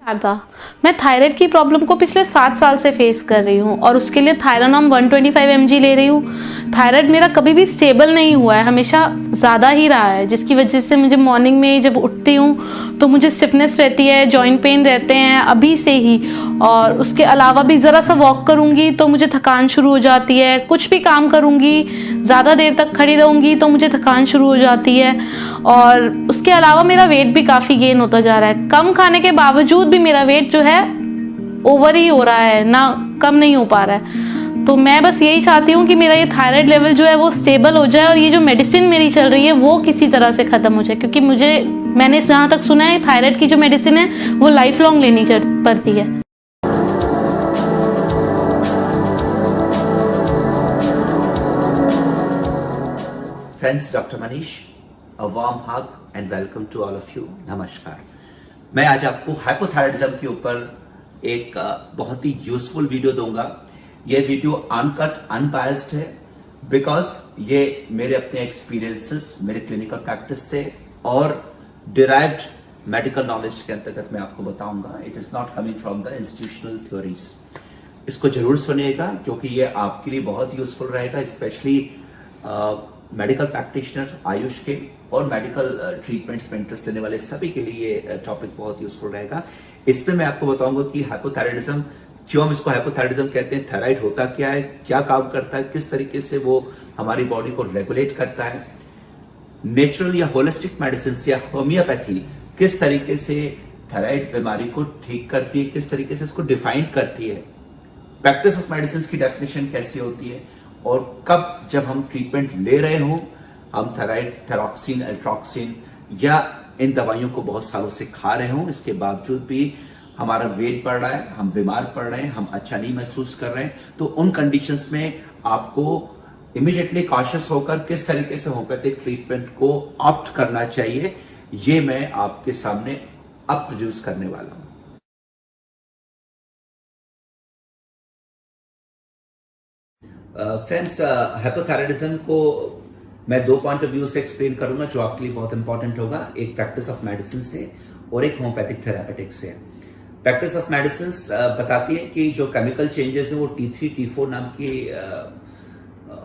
था। मैं थायराइड की प्रॉब्लम को पिछले 7 साल से फेस कर रही हूँ और उसके लिए थायरानॉम 125 mg ले रही हूँ। थायराइड मेरा कभी भी स्टेबल नहीं हुआ है, हमेशा ज़्यादा ही रहा है, जिसकी वजह से मुझे मॉर्निंग में जब उठती हूँ तो मुझे स्टिफनेस रहती है, जॉइंट पेन रहते हैं अभी से ही। और उसके अलावा भी ज़रा सा वॉक करूँगी तो मुझे थकान शुरू हो जाती है, कुछ भी काम करूँगी, ज़्यादा देर तक खड़ी रहूँगी तो मुझे थकान शुरू हो जाती है। और उसके अलावा मेरा वेट भी काफ़ी गेन होता जा रहा है। कम खाने के बावजूद भी मेरा वेट जो है ओवर ही हो रहा है, ना कम नहीं हो पा रहा है। तो मैं बस यही चाहती हूँ कि मेरा ये थायराइड लेवल जो है वो स्टेबल हो जाए और ये जो मेडिसिन मेरी चल रही है वो किसी तरह से ख़त्म हो जाए, क्योंकि मैंने जहाँ तक सुना है थायराइड की जो मेडिसिन है वो लाइफ लॉन्ग लेनी पड़ती है। Friends, doctor Manish, a warm hug and welcome to all of you. नमस्कार। मैं आज आपको हाइपोथायराइडिज्म के ऊपर एक बहुत ही यूजफुल वीडियो दूंगा। ये वीडियो अनकट अनबायस्ड है बिकॉज ये मेरे अपने एक्सपीरियंसेस, मेरे क्लिनिकल प्रैक्टिस से और डिराइव्ड मेडिकल नॉलेज के अंतर्गत मैं आपको बताऊंगा। It is not coming from the institutional theories. इसको जरूर सुनिएगा क्योंकि ये आपके लिए बहुत यूजफुल रहेगा, स्पेशली मेडिकल प्रैक्टिशनर आयुष के और मेडिकल ट्रीटमेंट्स में इंटरेस्ट लेने वाले सभी के लिए ये टॉपिक बहुत यूजफुल रहेगा। इसमें मैं आपको बताऊंगा कि हाइपोथायराइडिज्म, क्यों हम इसको हाइपोथायराइडिज्म कहते हैं, थायराइड होता क्या है, क्या काम करता है, किस तरीके से वो हमारी बॉडी को रेगुलेट करता है, नेचुरल या होलिस्टिक मेडिसिन या होम्योपैथी किस तरीके से थायराइड बीमारी को ठीक करती है, किस तरीके से इसको डिफाइन करती है, प्रैक्टिस ऑफ मेडिसिन की डेफिनेशन कैसी होती है, और कब जब हम ट्रीटमेंट ले रहे हों, हम थायराइड, थायरॉक्सिन, एल्ट्रॉक्सिन या इन दवाइयों को बहुत सालों से खा रहे हों, इसके बावजूद भी हमारा वेट बढ़ रहा है, हम बीमार पड़ रहे हैं, हम अच्छा नहीं महसूस कर रहे हैं, तो उन कंडीशंस में आपको इमीडिएटली कॉशियस होकर किस तरीके से होम्योपैथिक ट्रीटमेंट को ऑप्ट करना चाहिए, ये मैं आपके सामने अब प्रोड्यूस करने वाला हूं। फ्रेंड्स, हाइपोथायराइडिज्म को मैं दो पॉइंट ऑफ व्यू से एक्सप्लेन करूंगा जो आपके लिए बहुत इंपॉर्टेंट होगा। एक प्रैक्टिस ऑफ मेडिसिन से और एक होम्योपैथिक थेरापेटिक से। प्रैक्टिस ऑफ मेडिसिन बताती है कि जो केमिकल चेंजेस हैं वो T3 T4 नाम के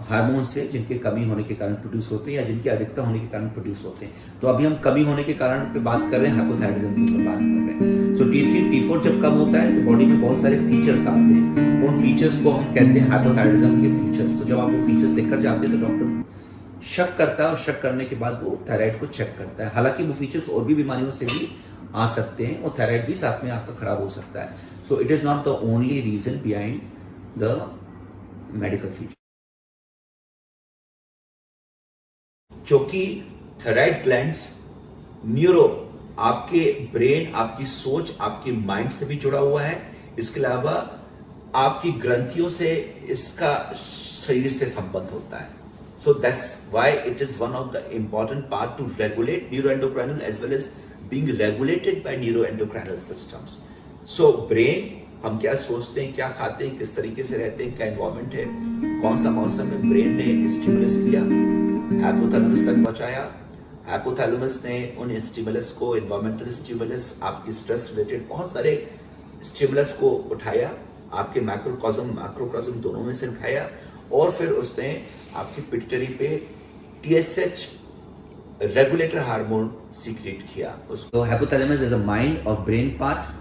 हार्मोन से जिनके कमी होने के कारण प्रोड्यूस होते हैं या जिनकी अधिकता होने के कारण प्रोड्यूस होते हैं। तो अभी हम कमी होने के कारण पे बात कर रहे हैं, हाइपोथायराइडिज्म के ऊपर बात कर रहे हैं। सो T3 T4 जब कम होता है तो बॉडी में बहुत सारे फीचर्स आते हैं, उन फीचर्स को हम कहते हैं हाइपोथायराइडिज्म के फीचर्स। तो जब आप वो फीचर्स लेकर जाते हैं तो डॉक्टर शक करता है और शक करने के बाद वो थायराइड को चेक करता है। हालांकि वो फीचर्स और भी बीमारियों से भी आ सकते हैं और थायराइड भी साथ में आपका खराब हो सकता है। So it is not the only reason behind the medical feature. क्योंकि थायराइड ग्लैंड्स न्यूरो, आपके ब्रेन, आपकी सोच, आपके माइंड से भी जुड़ा हुआ है। इसके अलावा आपकी ग्रंथियों से इसका शरीर से संबंध होता है। So that's why it is one of the important part to regulate neuroendocrinal as well as being regulated by neuroendocrinal systems. So brain, हम क्या सोचते हैं, क्या खाते हैं, किस तरीके से रहते हैं, क्या एनवायरमेंट है, कौन सा मौसम है, ब्रेन ने स्टिमुलस लिया, हाइपोथैलेमस तक पहुंचाया, हाइपोथैलेमस ने उन स्टिमुलस को, एनवायरमेंटल स्टिमुलस, आपकी स्ट्रेस रिलेटेड बहुत सारे स्टिमुलस को उठाया, आपके मैक्रोकॉज्म मैक्रोकॉज्म दोनों में से उठाया और फिर उसने आपकी पिट्यूटरी पे TSH रेगुलेटर हार्मोन सीक्रेट किया। उसको हाइपोथैलेमस इज अ माइंड और brain part,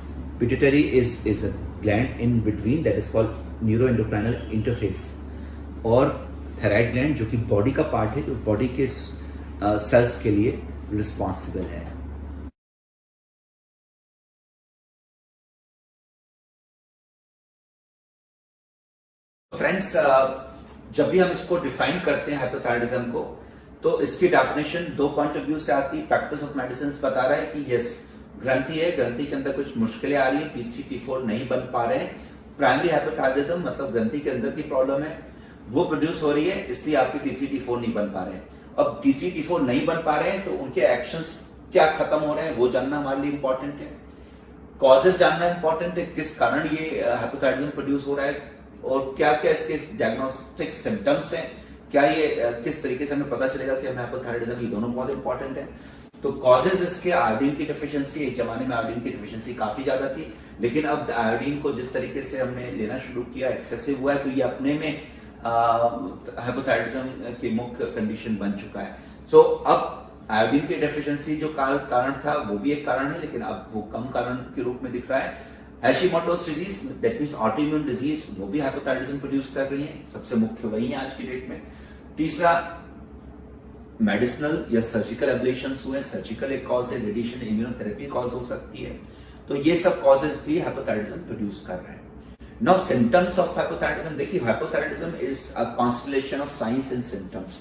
pituitary is a gland in between, that is called neuroendocrinal interface, और थायराइड ग्लैंड जो कि बॉडी का पार्ट है, जो बॉडी के सेल्स के लिए रिस्पॉन्सिबल है। फ्रेंड्स, जब भी हम इसको डिफाइन करते हैं हाइपोथायराइडिज्म को, तो इसकी डेफिनेशन दो पॉइंट ऑफ व्यू से आती है। प्रैक्टिस ऑफ मेडिसिन बता रहा है कि यस, ग्रंथि है, ग्रंथि के अंदर कुछ मुश्किलें आ रही है, T3 T4 नहीं बन पा रहे हैं। प्राइमरी हाइपोथायराइडिज्म मतलब ग्रंथि के अंदर की प्रॉब्लम है, वो प्रोड्यूस हो रही है, इसलिए आपके T3 T4 नहीं बन पा रहे हैं। अब T3 T4 नहीं बन पा रहे हैं तो उनके एक्शंस क्या खत्म हो रहे हैं वो जानना हमारे लिए इंपॉर्टेंट है। कॉजेस जानना इंपॉर्टेंट है, किस कारण ये हाइपोथायराइडिज्म प्रोड्यूस हो रहा है और क्या क्या इसके डायग्नोस्टिक सिम्टम्स हैं, क्या ये किस तरीके से हमें पता चलेगा कि हमें हाइपोथायराइडिज्म, ये दोनों बहुत इंपॉर्टेंट है। तो कॉजेज इसके आयोडीन की डेफिशिएंसी, एक जमाने में आयोडीन की डेफिशिएंसी काफी ज्यादा थी, लेकिन अब आयोडीन को जिस तरीके से हमने लेना शुरू किया, एक्सेसिव हुआ है, तो ये अपने में हाइपोथायराइडिज्म की मुख्य कंडीशन बन चुका है। सो अब आयोडीन की डेफिशिएंसी जो कारण था वो भी एक कारण है, लेकिन अब वो कम कारण के रूप में दिख रहा है। Hashimoto's disease, that means autoimmune disease, वो भी हाइपोथायराइडिज्म प्रोड्यूस कर रही है, सबसे मुख्य वही है आज की डेट में। तीसरा, मेडिसिनल या सर्जिकल एब्लेशंस हुए, सर्जिकल एक कॉज है, रेडिएशन इम्यूनोथेरेपी कॉज हो सकती है, तो ये सब कॉजेज भी हाइपोथायराइडिज्म प्रोड्यूस कर रहे हैं। नाउ सिम्टम्स ऑफ हाइपोथायराइडिज्म, देखिए hypothyroidism is a constellation of science and symptoms.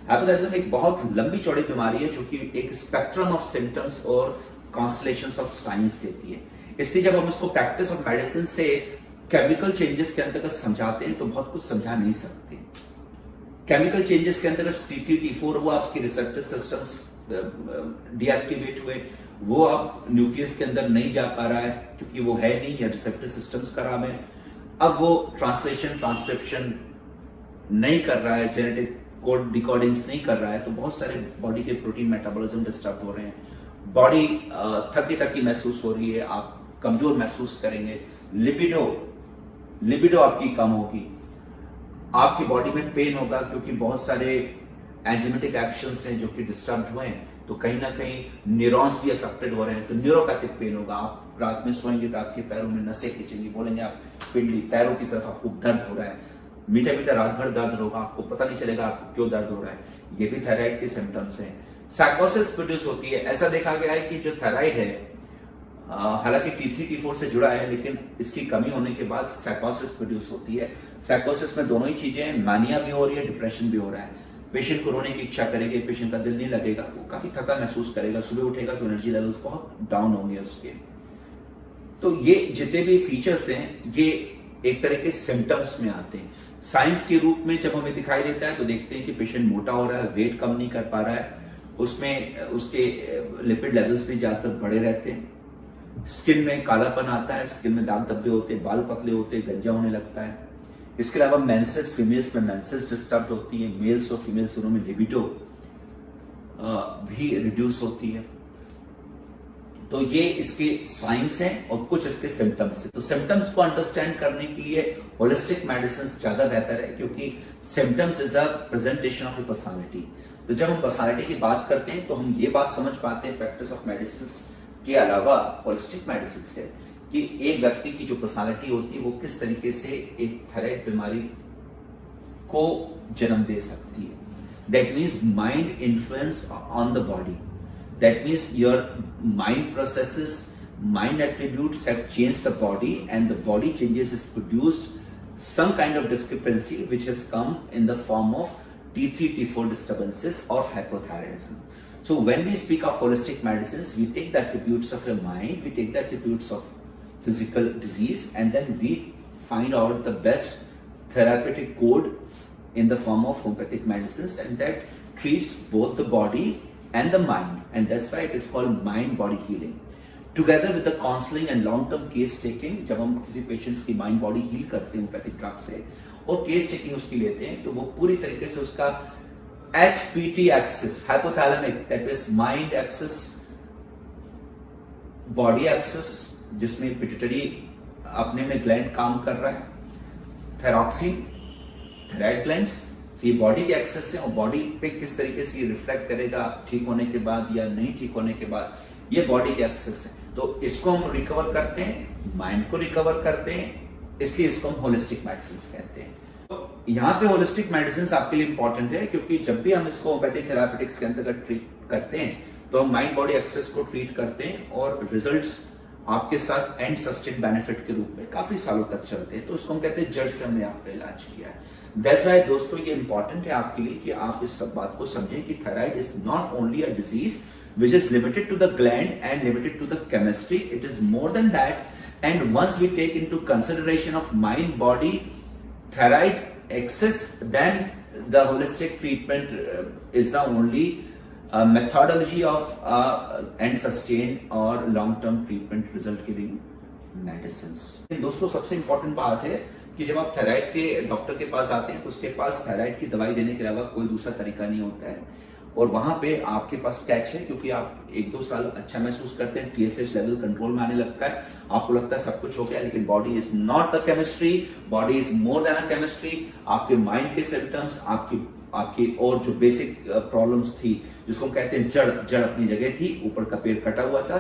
Hypothyroidism एक बहुत लंबी चौड़ी बीमारी है जो कि एक स्पेक्ट्रम ऑफ सिम्टम्स और कॉन्स्टलेशंस ऑफ साइंस देती है। इसलिए जब हम इसको प्रैक्टिस ऑफ मेडिसिन से केमिकल चेंजेस के अंतर्गत समझाते हैं तो बहुत कुछ समझा नहीं सकते। केमिकल चेंजेस के अंतर्गत T3 T4 हुआ, उसकी रिसेप्टर सिस्टम्स डीएक्टिवेट हुए, वो अब न्यूक्लियस के अंदर नहीं जा पा रहा है क्योंकि वो है नहीं या रिसेप्टर सिस्टम्स खराब है। अब वो ट्रांसलेशन ट्रांसक्रिप्शन नहीं कर रहा है, जेनेटिक कोड डिकोडिंग्स नहीं कर रहा है, तो बहुत सारे बॉडी के प्रोटीन मेटाबॉलिज्म डिस्टर्ब हो रहे हैं। बॉडी थकी थकी महसूस हो रही है, आप कमजोर महसूस करेंगे, लिबिडो आपकी कम होगी, आपकी बॉडी में पेन होगा क्योंकि बहुत सारे एंजाइमेटिक एक्शंस हैं जो कि डिस्टर्ब हुए हैं, तो कहीं ना कहीं न्यूरॉन्स भी अफेक्टेड हो रहे हैं, तो न्यूरोपैथिक पेन होगा। आप रात में सोएंगे तो आपके पैरों में नसें खींचेंगी, बोलेंगे आप पिंडली, पैरों की तरफ आपको दर्द हो रहा है, मीठा मीठा रात भर दर्द होगा, आपको पता नहीं चलेगा आपको क्यों दर्द हो रहा है। ये भी थायराइड के सिम्टम्स हैं। साइकोसिस प्रोड्यूस होती है। ऐसा देखा गया है कि जो थायराइड है हालांकि T3 T4 से जुड़ा है, लेकिन इसकी कमी होने के बाद साइकोसिस प्रोड्यूस होती है। साइकोसिस में दोनों ही चीजें, मानिया भी हो रही है, डिप्रेशन भी हो रहा है। पेशेंट को रोने की इच्छा करेगी, पेशेंट का दिल नहीं लगेगा, वो काफी थका महसूस करेगा, सुबह उठेगा तो एनर्जी लेवल्स बहुत डाउन होंगे उसके। तो ये जितने भी फीचर्स हैं ये एक तरह के सिम्टम्स में आते हैं। साइंस के रूप में जब हमें दिखाई देता है तो देखते हैं कि पेशेंट मोटा हो रहा है, वेट कम नहीं कर पा रहा है, उसमें उसके लिपिड लेवल्स भी ज्यादातर बढ़े रहते हैं, स्किन में कालापन आता है, स्किन में दाग धब्बे होते हैं, बाल पतले होते हैं, गंजा होने लगता है। इसके अलावा मेंसेस, फीमेल्स में मेंसेस डिस्टर्ब होती है, मेल्स और फीमेल्स दोनों में लिबिडो भी रिड्यूस होती है। तो ये इसके साइंस हैं और कुछ इसके सिम्टम्स हैं। तो सिम्टम्स को अंडरस्टैंड करने के लिए होलिस्टिक मेडिसिन ज्यादा बेहतर है, क्योंकि symptoms is a presentation of A personality. तो जब हम पर्सनालिटी की बात करते हैं तो हम ये बात समझ पाते हैं प्रैक्टिस ऑफ मेडिसिन के अलावा होलिस्टिक मेडिसिन से कि एक व्यक्ति की जो पर्सनालिटी होती है वो किस तरीके से एक थायराइड बीमारी को जन्म दे सकती है। That means mind influence on the body, that means your mind processes, mind attributes have changed the body and the body changes is produced some kind of discrepancy which has come in the form of T3 T4 disturbances or hypothyroidism. So when we speak of holistic medicines, we take the attributes of your mind, we take the attributes of physical disease, and then we find out the best therapeutic code in the form of homeopathic medicines, and that treats both the body and the mind, and that's why it is called mind-body healing. Together with the counseling and long-term case taking, जब हम किसी patients की mind body heal करते हैं homeopathic drug से और case taking उसकी लेते हैं, तो वो पूरी तरीके से उसका HPT axis, hypothalamic, that is mind axis, body axis, जिसमें पिट्यूटरी अपने में ग्लैंड काम कर रहा है, थायरॉक्सिन, थायराइड ग्लैंड्स, ये बॉडी के एक्सेस है और बॉडी पे किस तरीके से ये रिफ्लेक्ट करेगा ठीक होने के बाद या नहीं ठीक होने के बाद, ये बॉडी के एक्सेस है। तो इसको हम रिकवर करते हैं, माइंड को रिकवर करते हैं, इसलिए इसको हम होलिस्टिक मेडिसिन कहते हैं। तो यहाँ पे होलिस्टिक मेडिसिन आपके लिए इंपॉर्टेंट है, क्योंकि जब भी हम इसको होम्योपैथिक थेरापेटिक्स के अंतर्गत ट्रीट करते हैं तो हम माइंड बॉडी एक्सेस को ट्रीट करते हैं और रिजल्ट्स आपके साथ एंड सस्टेन बेनिफिट के रूप में काफी सालों तक चलते हैं। तो उसको हम कहते हैं जड़ से हमने आपका इलाज किया है। दैट्स व्हाई दोस्तों ये इंपॉर्टेंट है आपके लिए कि आप इस सब बात को समझें कि thyroid is not only a disease which is limited to the gland and limited to the chemistry. It is more than that, and once we take into consideration of mind body thyroid excess, then the holistic treatment is the only methodology of and sustained or long term treatment result giving medicines. दोस्तों सबसे important बात है कि जब आप thyroid के doctor के पास आते हैं तो उसके पास थायराइड की दवाई देने के अलावा कोई दूसरा तरीका नहीं होता है, और वहां पे आपके पास कैच है, क्योंकि आप 1-2 साल अच्छा महसूस करते हैं, TSH लेवल कंट्रोल में आने लगता है, आपको लगता है सब कुछ हो गया, लेकिन body is not a chemistry, body is more than a chemistry. आपके माइंड के सिम्टम्स, आपकी और जो बेसिक प्रॉब्लम्स थी, जिसको हम कहते हैं जड़ अपनी जगह थी, ऊपर का पेड़ कटा हुआ था,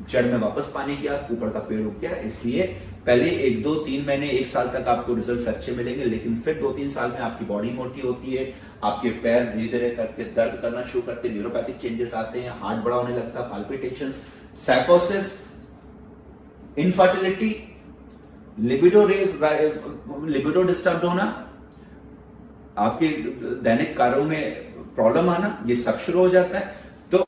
जड़ में वापस पानी गया, ऊपर का पेड़ उग गया। इसलिए पहले 1-2-3 महीने 1 साल तक आपको रिजल्ट्स अच्छे मिलेंगे, लेकिन फिर 2-3 साल में आपकी बॉडी मोटी होती है, आपके पैर धीरे धीरे करके दर्द करना शुरू करते हैं, न्यूरोपैथिक चेंजेस आते हैं, हार्ट बड़ा होने लगता है, पाल्पिटेशंस, साइकोसिस, इनफर्टिलिटी, लिबिडो डिस्टर्ब होना, आपके दैनिक कार्यों में प्रॉब्लम आना, ये सब शुरू हो जाता है। तो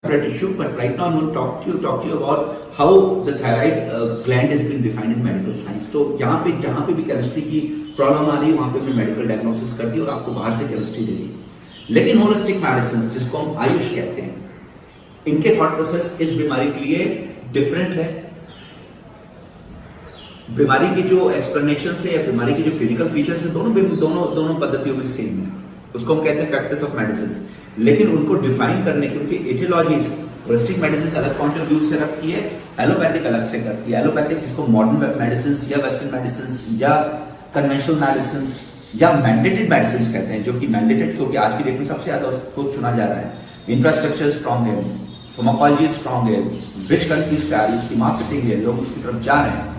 issue, but right now I'm going to talk to you about how the thyroid gland has been defined in medical science. तो यहाँ पे जहाँ पे भी केमिस्ट्री की प्रॉब्लम आ रही है, वहाँ पे हमने मेडिकल डायग्नोसिस कर दी और आपको बाहर से केमिस्ट्री दे दी। लेकिन होलिस्टिक मेडिसिन, जिसको हम आयुष कहते हैं, इनके थॉट प्रोसेस इस बीमारी के लिए डिफरेंट है। बीमारी की जो एक्सप्लेनेशन है या बीमारी के जो क्लिनिकल फीचर्स है, दोनों पद्धतियों में सेम है। उसको हम कहते हैं प्रैक्टिस ऑफ मेडिसिन, लेकिन उनको डिफाइन करने की उनकी एटियोलॉजीज होलिस्टिक मेडिसिन अलग पॉइंट ऑफ व्यू से रखती है, एलोपैथिक अलग से करती है। एलोपैथिक जिसको मॉडर्न मेडिसिन या वेस्टर्न मेडिसिन या कन्वेंशनल मेडिसिन या मैंडेटेड मेडिसिन कहते हैं, जो कि मैंडेटेड क्योंकि आज की डेट में सबसे ज्यादा उसको चुना जा रहा है। इंफ्रास्ट्रक्चर स्ट्रॉन्ग है, फार्माकोलॉजी स्ट्रॉन्ग है, रिच कंट्रीज से आ रही है, उसकी मार्केटिंग है, लोग उसकी तरफ जा रहे हैं,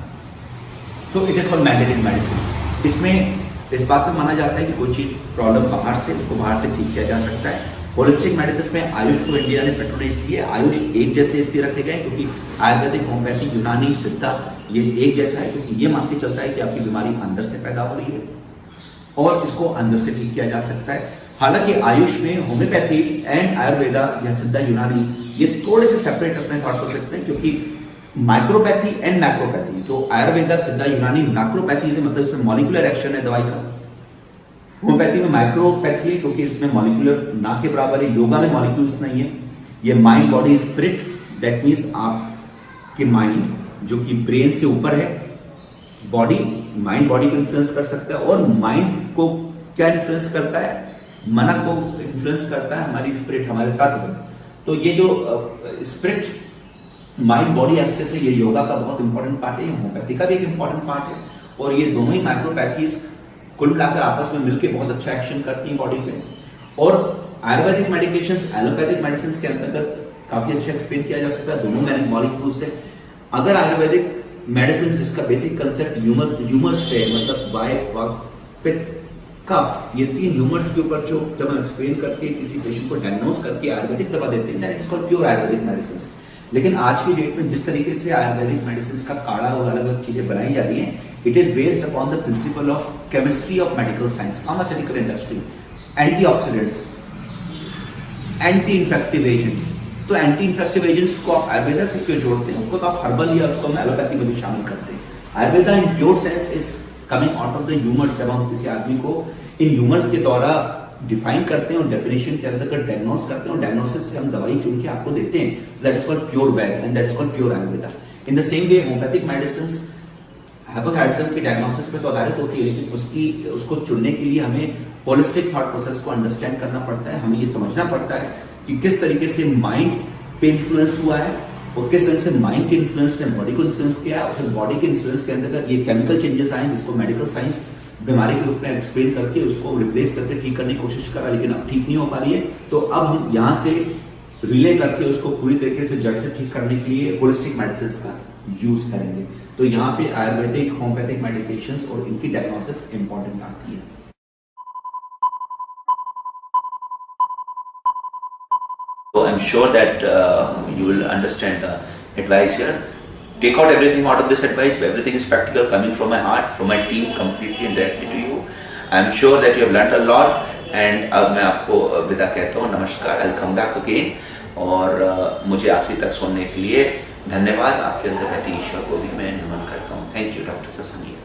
तो it is called mandated medicine. इसमें इस बात में माना जाता है कि कोई चीज प्रॉब्लम बाहर से, उसको बाहर से ठीक किया जा सकता है। होलिस्टिक मेडिसिन में आयुष को इंडिया ने प्रेफरेंस दी है। आयुष एक जैसे इसलिए रखे गए क्योंकि आयुर्वेदिक, होम्योपैथी, यूनानी, सिद्धा ये एक जैसा है, क्योंकि ये मान के चलता है कि आपकी बीमारी अंदर से पैदा हो रही है और इसको अंदर से ठीक किया जा सकता है। हालांकि आयुष में होम्योपैथी एंड आयुर्वेदा या सिद्धा, यूनानी ये थोड़े से सेपरेट अपने थॉट प्रोसेस में, क्योंकि माइक्रोपैथी एंड मैक्रोपैथी, तो आयुर्वेदा, सिद्धा, यूनानी मैक्रोपैथी से मतलब इसमें मॉलिक्यूलर एक्शन है दवाई का। होम्योपैथी में माइक्रोपैथी है क्योंकि इसमें मॉलिक्यूलर ना के बराबर है। योगा में मॉलिक्यूल्स नहीं है, ये mind body spirit, that means आपके माइंड जो कि ब्रेन से ऊपर है, बॉडी, माइंड बॉडी को इन्फ्लुएंस कर सकता है। और माइंड को क्या इन्फ्लुएंस करता है? मन को इन्फ्लुएंस करता है हमारी स्पिरिट, हमारे तत्व। तो ये जो स्पिरिट माइंड बॉडी एक्सेस है, ये योगा का बहुत इंपॉर्टेंट पार्ट है, होम्योपैथी का भी एक इंपॉर्टेंट पार्ट है। और ये दोनों ही माइक्रोपैथीज कुल मिलाकर आपस में मिलकर बहुत अच्छा एक्शन करती हैं बॉडी पे। और आयुर्वेदिक मेडिकेशंस एलोपैथिक मेडिसिन के अंतर्गत काफी अच्छा एक्सप्लेन किया जा सकता है दोनों मॉलिक्यूल्स से। अगर आयुर्वेदिक मेडिसिन इसका बेसिक कंसेप्ट ह्यूमर्स पे, मतलब वात, पित्त, कफ, ये 3 ह्यूमर्स के ऊपर जो जब हम एक्सप्लेन करके किसी पेशेंट को डायग्नोज करके आयुर्वेदिक दवा देते हैं, that is called pure Ayurvedic medicine. लेकिन आज की डेट में जिस तरीके से आयुर्वेदिक मेडिसिन का काढ़ा और अलग अलग चीजें बनाई जा रही हैं, it is based upon the principle of chemistry of medical science, pharmaceutical industry, antioxidants, anti infective agents. तो एंटी इन्फेक्टिव एजेंट्स को आप आयुर्वेदा से क्यों जोड़ते हैं? उसको तो आप हर्बल या उसको हम एलोपैथी में भी शामिल करते हैं। Ayurveda in pure sense is coming out of the humours. जब हम किसी आदमी को इन ह्यूमर्स के द्वारा डिफाइन करते हैं और डेफिनेशन के अंदर डायग्नोस करते हैं और डायग्नोसिस से हम दवाई चुन के आपको देते हैं, that is called pure Vaid and that is called pure Ayurveda. In the same way homeopathic medicine hypothyroidism की डायग्नोसिस पे तो आधारित होती है, लेकिन उसको चुनने के लिए हमें होलिस्टिक थॉट प्रोसेस को अंडरस्टैंड करना पड़ता है। हमें ये समझना पड़ता है कि किस तरीके से माइंड पे इन्फ्लुएंस हुआ है और किस तरह से माइंड के इन्फ्लुएंस ने बॉडी को इन्फ्लुएंस किया है और फिर बॉडी के इन्फ्लुएंस के अंदर ये केमिकल चेंजेस आए जिसको मेडिकल साइंस बीमारी के रूप में एक्सप्लेन करके उसको रिप्लेस करके ठीक करने की कोशिश करा, लेकिन अब ठीक नहीं हो पा रही है। तो अब हम यहाँ से रिले करके उसको पूरी तरीके से जड़ से ठीक करने के लिए होलिस्टिक मेडिसिन का यूज करेंगे। तो यहाँ पे आयुर्वेदिक, होम्योपैथिक मेडिकेशंस और इनकी डायग्नोसिस इंपॉर्टेंट आती है। So I'm sure that you will understand the advice here. Take out everything out of this advice. Everything is practical, coming from my heart, from my team, completely and directly to you. I'm sure that you have learnt a lot. And अब मैं आपको विदा कहता हूँ, नमस्कार, I'll come back again. और मुझे आखिरी तक सुनने के लिए धन्यवाद। आपके अंदर बैठे ईश्वर को भी मैं नमन करता हूँ। Thank you doctor ससंगी।